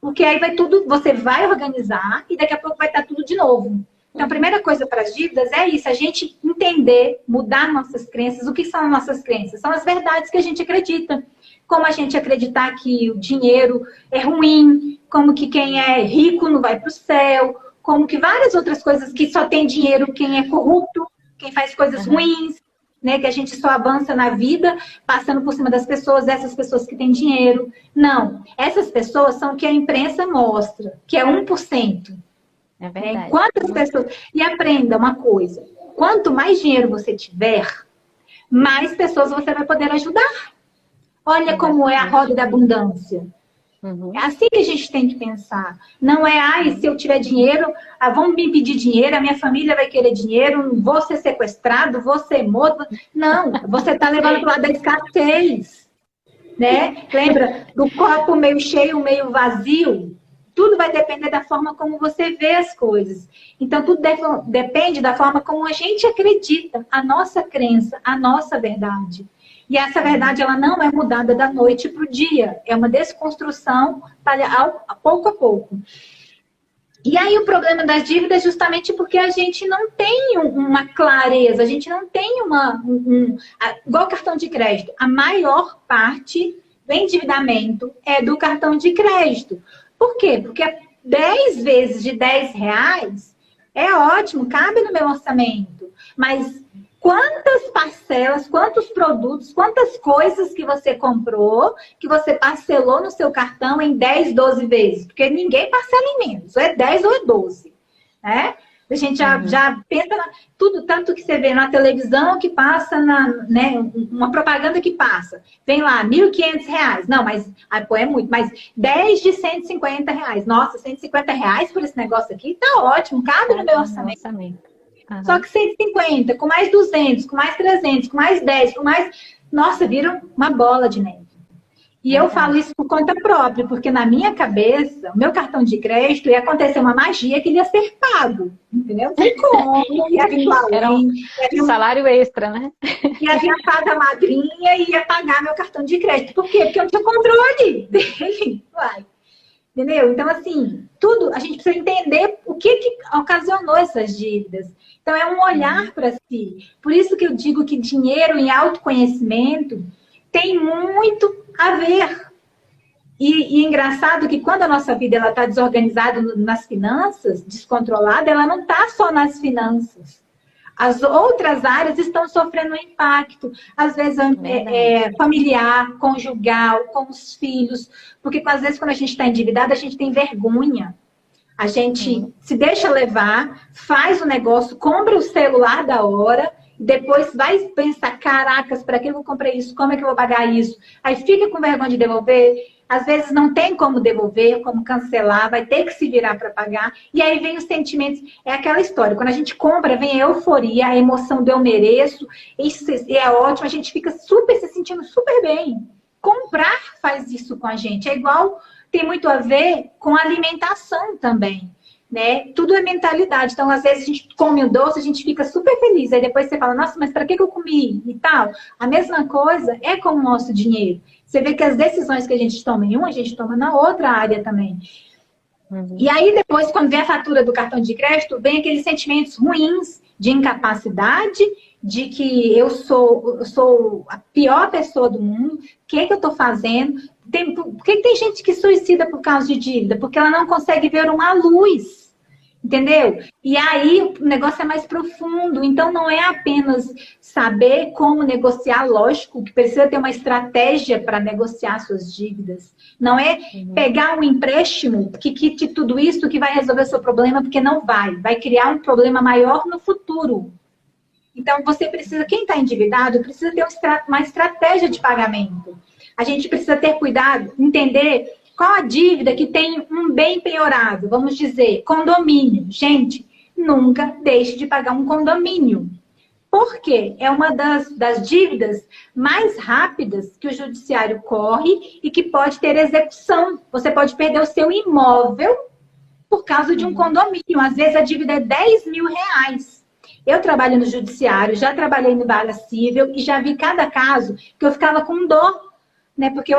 Porque aí você vai organizar e daqui a pouco vai estar tudo de novo. Então, a primeira coisa para as dívidas é isso, a gente entender, mudar nossas crenças. O que são as nossas crenças? São as verdades que a gente acredita. Como a gente acreditar que o dinheiro é ruim, como que quem é rico não vai para o céu, como que várias outras coisas que só tem dinheiro quem é corrupto, quem faz coisas ruins. Né, que a gente só avança na vida passando por cima das pessoas, essas pessoas que têm dinheiro. Não, essas pessoas são o que a imprensa mostra, que é 1%. É verdade. Quantas pessoas... E aprenda uma coisa, quanto mais dinheiro você tiver, mais pessoas você vai poder ajudar. Olha como é a roda da abundância. Uhum. É assim que a gente tem que pensar. Não é, ai, se eu tiver dinheiro, vão me pedir dinheiro, a minha família vai querer dinheiro, vou ser sequestrado, vou ser morto. Não, você está levando para o lado da escassez, né? Lembra do copo meio cheio, meio vazio? Tudo vai depender da forma como você vê as coisas. Então, tudo depende da forma como a gente acredita, a nossa crença, a nossa verdade. E essa verdade, ela não é mudada da noite para o dia. É uma desconstrução pouco a pouco. E aí o problema das dívidas é justamente porque a gente não tem uma clareza, a gente não tem igual cartão de crédito. A maior parte do endividamento é do cartão de crédito. Por quê? Porque 10 vezes de R$ 10 é ótimo, cabe no meu orçamento. Mas quantas parcelas, quantos produtos, quantas coisas que você comprou, que você parcelou no seu cartão em 10, 12 vezes? Porque ninguém parcela em menos, ou é 10 ou é 12, né? A gente já pensa tudo, tanto que você vê na televisão que passa, né, uma propaganda que passa. Vem lá, R$ 1.500. Não, mas é muito. Mas 10 de R$ 150. Nossa, R$ 150 por esse negócio aqui? Tá ótimo, cabe no meu orçamento. Uhum. Só que 150, com mais 200, com mais 300, com mais 10, com mais... Nossa, viram uma bola de neve. E eu falo isso por conta própria, porque na minha cabeça, o meu cartão de crédito ia acontecer uma magia que ele ia ser pago. Entendeu? Não tem como. Ia vir Era um salário extra, né? Ia vir a fada madrinha e ia pagar meu cartão de crédito. Por quê? Porque eu não tinha controle dele. Uai. Entendeu? Então, assim, tudo, a gente precisa entender o que ocasionou essas dívidas. Então, é um olhar para si. Por isso que eu digo que dinheiro e autoconhecimento tem muito a ver. E engraçado que quando a nossa vida está desorganizada nas finanças, descontrolada, ela não está só nas finanças. As outras áreas estão sofrendo um impacto, às vezes familiar, conjugal, com os filhos, porque às vezes quando a gente está endividada, a gente tem vergonha. A gente se deixa levar, faz o negócio, compra o celular da hora, depois vai pensar, caracas, para que eu comprei isso? Como é que eu vou pagar isso? Aí fica com vergonha de devolver. Às vezes não tem como devolver, como cancelar, vai ter que se virar para pagar. E aí vem os sentimentos. É aquela história. Quando a gente compra, vem a euforia, a emoção do eu mereço. Isso é ótimo, a gente fica se sentindo super bem. Comprar faz isso com a gente. É igual, tem muito a ver com a alimentação também. Né? Tudo é mentalidade. Então, às vezes, a gente come o doce, a gente fica super feliz. Aí depois você fala, nossa, mas para que eu comi? E tal. A mesma coisa é com o nosso dinheiro. Você vê que as decisões que a gente toma em uma, a gente toma na outra área também. E aí, depois, quando vem a fatura do cartão de crédito, vem aqueles sentimentos ruins de incapacidade, de que eu sou a pior pessoa do mundo. O que eu estou fazendo? Por que tem gente que suicida por causa de dívida? Porque ela não consegue ver uma luz. Entendeu? E aí o negócio é mais profundo. Então não é apenas saber como negociar, lógico que precisa ter uma estratégia para negociar suas dívidas. Não é pegar um empréstimo que quite tudo isso que vai resolver o seu problema, porque não vai. Vai criar um problema maior no futuro. Então você precisa, quem está endividado, precisa ter uma estratégia de pagamento. A gente precisa ter cuidado, entender qual a dívida que tem um bem penhorado, vamos dizer, condomínio. Gente, nunca deixe de pagar um condomínio. Por quê? É uma das dívidas mais rápidas que o judiciário corre e que pode ter execução. Você pode perder o seu imóvel por causa de um condomínio. Às vezes a dívida é R$ 10.000. Eu trabalho no judiciário, já trabalhei no vara civil e já vi cada caso que eu ficava com dó. Né? Porque eu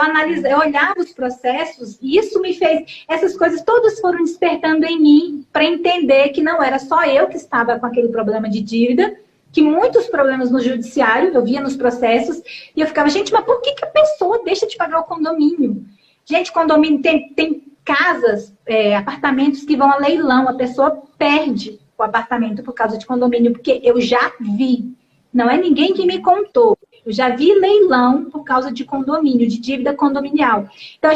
olhava os processos e isso me fez... Essas coisas todas foram despertando em mim para entender que não era só eu que estava com aquele problema de dívida, que muitos problemas no judiciário, eu via nos processos, e eu ficava, gente, mas por que a pessoa deixa de pagar o condomínio? Gente, condomínio tem casas, apartamentos que vão a leilão, a pessoa perde o apartamento por causa de condomínio, porque eu já vi. Não é ninguém que me contou. Eu já vi leilão por causa de condomínio, de dívida condominial. Então,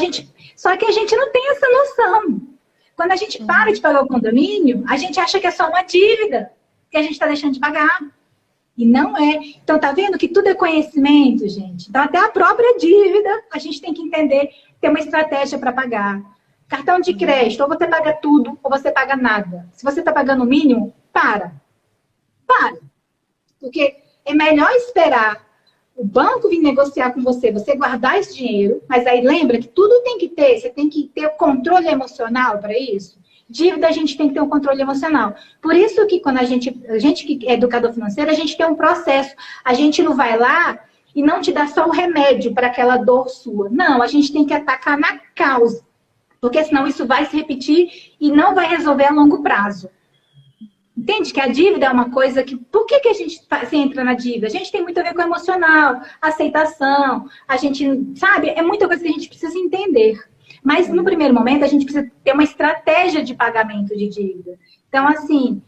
só que a gente não tem essa noção. Quando a gente para de pagar o condomínio, a gente acha que é só uma dívida que a gente está deixando de pagar. E não é. Então, tá vendo que tudo é conhecimento, gente? Então, até a própria dívida, a gente tem que entender, ter uma estratégia para pagar. Cartão de crédito, ou você paga tudo, ou você paga nada. Se você está pagando o mínimo, para. Porque é melhor esperar o banco vir negociar com você, você guardar esse dinheiro, mas aí lembra que tudo tem que ter, você tem que ter o controle emocional para isso. Dívida, a gente tem que ter um controle emocional. Por isso que quando a gente que é educador financeiro, a gente tem um processo. A gente não vai lá e não te dá só o remédio para aquela dor sua. Não, a gente tem que atacar na causa. Porque senão isso vai se repetir e não vai resolver a longo prazo. Entende que a dívida é uma coisa que... Por que a gente se entra na dívida? A gente tem muito a ver com o emocional, aceitação, a gente... Sabe? É muita coisa que a gente precisa entender. Mas, no primeiro momento, a gente precisa ter uma estratégia de pagamento de dívida. Então, assim,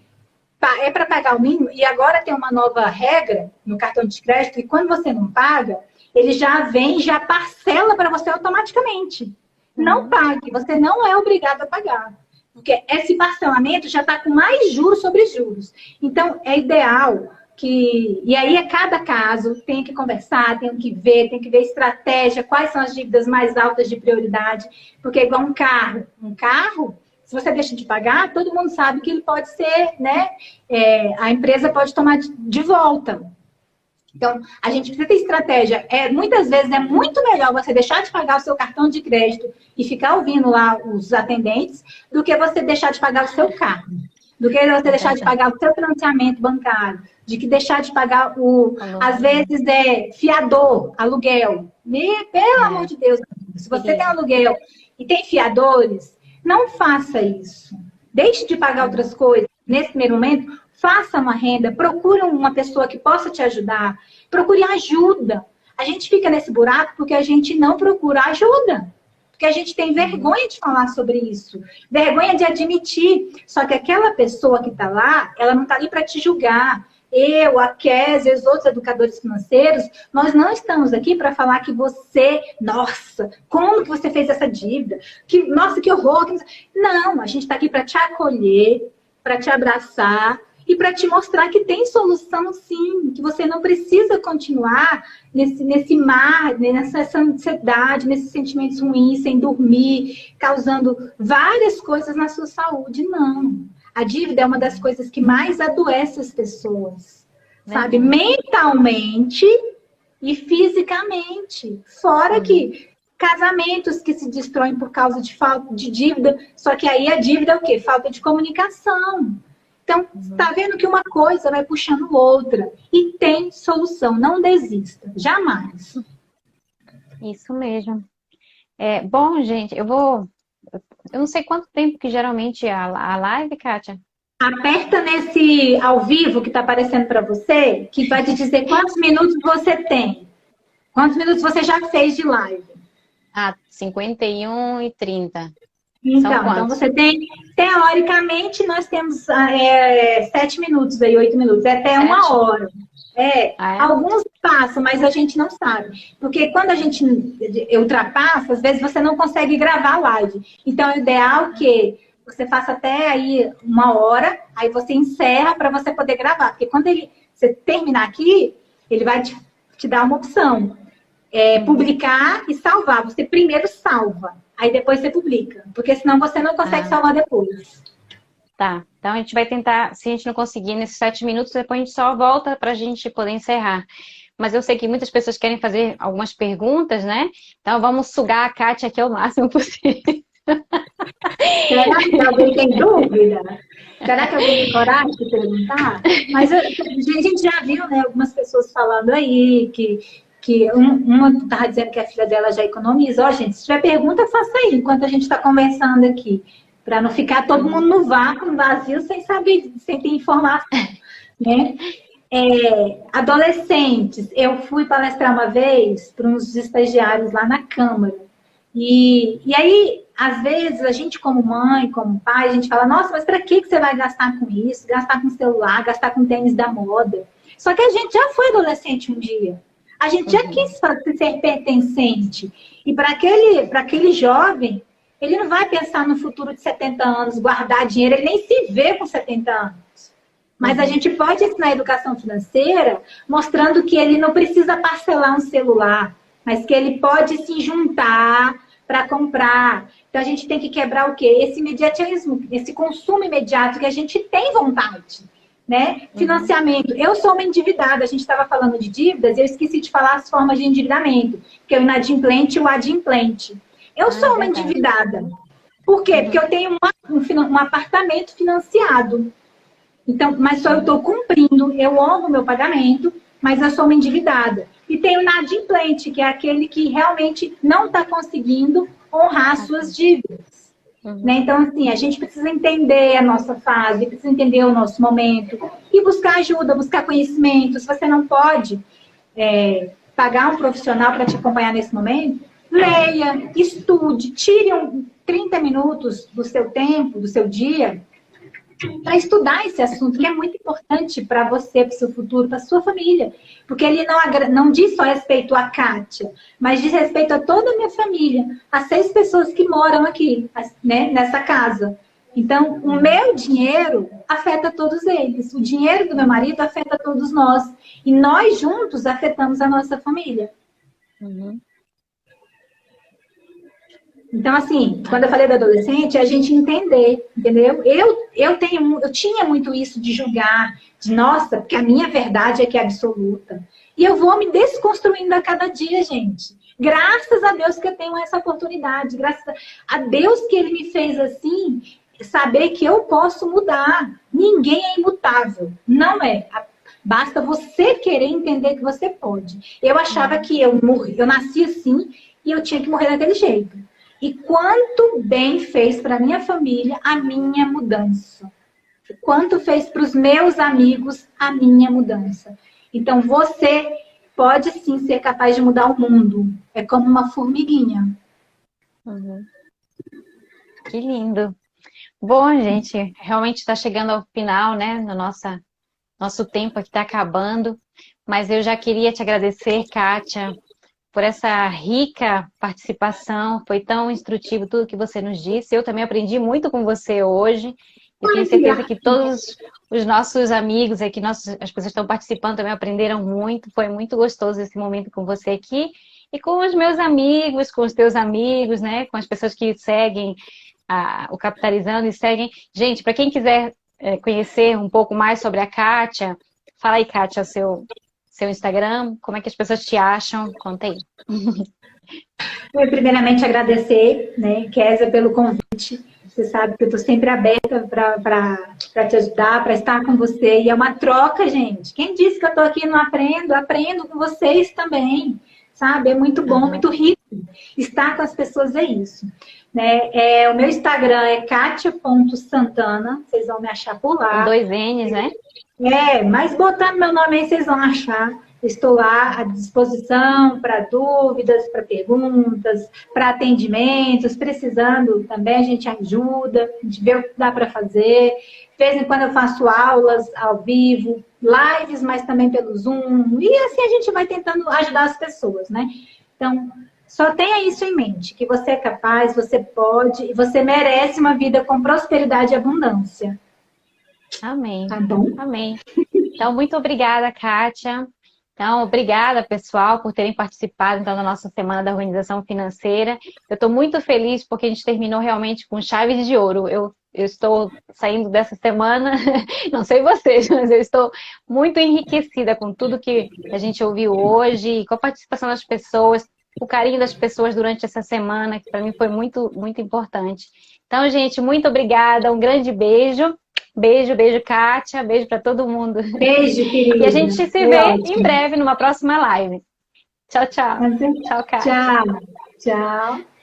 é para pagar o mínimo. E agora tem uma nova regra no cartão de crédito, que quando você não paga, ele já vem, já parcela para você automaticamente. Não pague, você não é obrigado a pagar. Porque esse parcelamento já está com mais juros sobre juros. Então, é ideal que... E aí, a cada caso, tem que conversar, tem que ver estratégia, quais são as dívidas mais altas de prioridade. Porque é igual um carro. Um carro, se você deixa de pagar, todo mundo sabe que ele pode ser, né? A empresa pode tomar de volta. Então, a gente precisa ter estratégia. Muitas vezes é muito melhor você deixar de pagar o seu cartão de crédito e ficar ouvindo lá os atendentes do que você deixar de pagar o seu carro. Do que você deixar de pagar o seu financiamento bancário. De que deixar de pagar às vezes, fiador, aluguel. Pelo amor de Deus, se você tem aluguel e tem fiadores, não faça isso. Deixe de pagar outras coisas. Nesse primeiro momento, faça uma renda, procure uma pessoa que possa te ajudar, procure ajuda. A gente fica nesse buraco porque a gente não procura ajuda. Porque a gente tem vergonha de falar sobre isso, vergonha de admitir. Só que aquela pessoa que está lá, ela não está ali para te julgar. Eu, a Kézia, os outros educadores financeiros, nós não estamos aqui para falar que você, nossa, como que você fez essa dívida? Nossa, que horror. Não, a gente está aqui para te acolher, para te abraçar, e para te mostrar que tem solução sim, que você não precisa continuar nesse mar, nessa ansiedade, nesses sentimentos ruins, sem dormir, causando várias coisas na sua saúde. Não. A dívida é uma das coisas que mais adoece as pessoas, sabe? Mentalmente e fisicamente. Fora que casamentos que se destroem por causa de falta de dívida, só que aí a dívida é o quê? Falta de comunicação. Então, está vendo que uma coisa vai puxando outra. E tem solução. Não desista. Jamais. Isso mesmo. Bom, gente, eu não sei quanto tempo que geralmente a live, Kátia. Aperta nesse ao vivo que está aparecendo para você, que vai te dizer quantos minutos você tem. Quantos minutos você já fez de live. 51 e 30. Então você tem, teoricamente, nós temos 7 minutos aí, 8 minutos, até 1 hora. Alguns passam, mas a gente não sabe. Porque quando a gente ultrapassa, às vezes você não consegue gravar a live. Então, é ideal que você faça até aí 1 hora, aí você encerra para você poder gravar. Porque quando você terminar aqui, ele vai te dar uma opção. Publicar e salvar. Você primeiro salva. Aí depois você publica. Porque senão você não consegue salvar depois. Tá. Então a gente vai tentar, se a gente não conseguir nesses 7 minutos, depois a gente só volta pra gente poder encerrar. Mas eu sei que muitas pessoas querem fazer algumas perguntas, né? Então vamos sugar a Kátia aqui ao máximo possível. Será que alguém tem dúvida? Será que alguém tem coragem de perguntar? Mas a gente já viu, né, algumas pessoas falando aí que uma estava dizendo que a filha dela já economiza. Gente, se tiver pergunta, faça aí, enquanto a gente está conversando aqui. Para não ficar todo mundo no vácuo, vazio, sem saber, sem ter informação. Né? Adolescentes, eu fui palestrar uma vez para uns estagiários lá na Câmara. E aí, às vezes, a gente como mãe, como pai, a gente fala, nossa, mas para que você vai gastar com isso? Gastar com celular, gastar com tênis da moda. Só que a gente já foi adolescente um dia. A gente já quis ser pertencente. E para aquele jovem, ele não vai pensar no futuro de 70 anos, guardar dinheiro, ele nem se vê com 70 anos. Mas a gente pode ensinar a educação financeira mostrando que ele não precisa parcelar um celular, mas que ele pode se juntar para comprar. Então a gente tem que quebrar o quê? Esse imediatismo, esse consumo imediato que a gente tem vontade, né? Financiamento. Eu sou uma endividada, a gente estava falando de dívidas, eu esqueci de falar as formas de endividamento, que é o inadimplente e o adimplente. Eu sou uma endividada. Por quê? Porque eu tenho um apartamento financiado. Então, mas só eu estou cumprindo, eu honro o meu pagamento, mas eu sou uma endividada. E tem o inadimplente, que é aquele que realmente não está conseguindo honrar as suas dívidas. Né? Então, assim, a gente precisa entender a nossa fase, precisa entender o nosso momento e buscar ajuda, buscar conhecimento. Se você não pode pagar um profissional para te acompanhar nesse momento, leia, estude, tire 30 minutos do seu tempo, do seu dia, para estudar esse assunto, que é muito importante para você, para o seu futuro, para a sua família. Porque ele não diz só respeito a Kátia, mas diz respeito a toda a minha família, as 6 pessoas que moram aqui, né, nessa casa. Então, o meu dinheiro afeta todos eles. O dinheiro do meu marido afeta todos nós. E nós juntos afetamos a nossa família. Então, assim, quando eu falei da adolescente, é a gente entender, entendeu? Eu tinha muito isso de julgar, de nossa, porque a minha verdade é que é absoluta. E eu vou me desconstruindo a cada dia, gente. Graças a Deus que eu tenho essa oportunidade. Graças a Deus que Ele me fez assim, saber que eu posso mudar. Ninguém é imutável. Não é. Basta você querer entender que você pode. Eu achava que eu nasci assim e eu tinha que morrer daquele jeito. E quanto bem fez para minha família a minha mudança. Quanto fez para os meus amigos a minha mudança. Então, você pode sim ser capaz de mudar o mundo. É como uma formiguinha. Que lindo. Bom, gente, realmente está chegando ao final, né? No nosso tempo aqui está acabando. Mas eu já queria te agradecer, Kátia, por essa rica participação. Foi tão instrutivo tudo que você nos disse. Eu também aprendi muito com você hoje. Eu tenho certeza que todos os nossos amigos aqui, as pessoas que estão participando também aprenderam muito. Foi muito gostoso esse momento com você aqui. E com os meus amigos, com os teus amigos, né? Com as pessoas que seguem o Capitalizando e seguem. Gente, para quem quiser conhecer um pouco mais sobre a Kátia, fala aí, Kátia, seu Instagram, como é que as pessoas te acham? Conta aí. Eu, primeiramente, agradecer, né, Kézia, pelo convite. Você sabe que eu estou sempre aberta para te ajudar, para estar com você. E é uma troca, gente. Quem disse que eu estou aqui e não aprendo? Aprendo com vocês também, sabe? É muito bom, muito rico. Estar com as pessoas é isso. Né? O meu Instagram é katia.santana. Vocês vão me achar por lá. Com 2 N's, né? Mas botando meu nome aí, vocês vão achar. Estou lá à disposição para dúvidas, para perguntas, para atendimentos. Precisando também, a gente ajuda, a gente vê o que dá para fazer. De vez em quando eu faço aulas ao vivo, lives, mas também pelo Zoom. E assim a gente vai tentando ajudar as pessoas, né? Então, só tenha isso em mente, que você é capaz, você pode e você merece uma vida com prosperidade e abundância. Amém. Tá bom? Amém. Então, muito obrigada, Kátia. Então, obrigada, pessoal, por terem participado então, da nossa Semana da Organização Financeira. Eu estou muito feliz porque a gente terminou realmente com chaves de ouro. Eu estou saindo dessa semana, não sei vocês, mas eu estou muito enriquecida com tudo que a gente ouviu hoje, com a participação das pessoas, o carinho das pessoas durante essa semana, que para mim foi muito, muito importante. Então, gente, muito obrigada, um grande beijo. Beijo, beijo, Kátia. Beijo para todo mundo. Beijo, querida. E a gente se vê em breve numa próxima live. Tchau, tchau. Tchau, Kátia. Tchau. Tchau.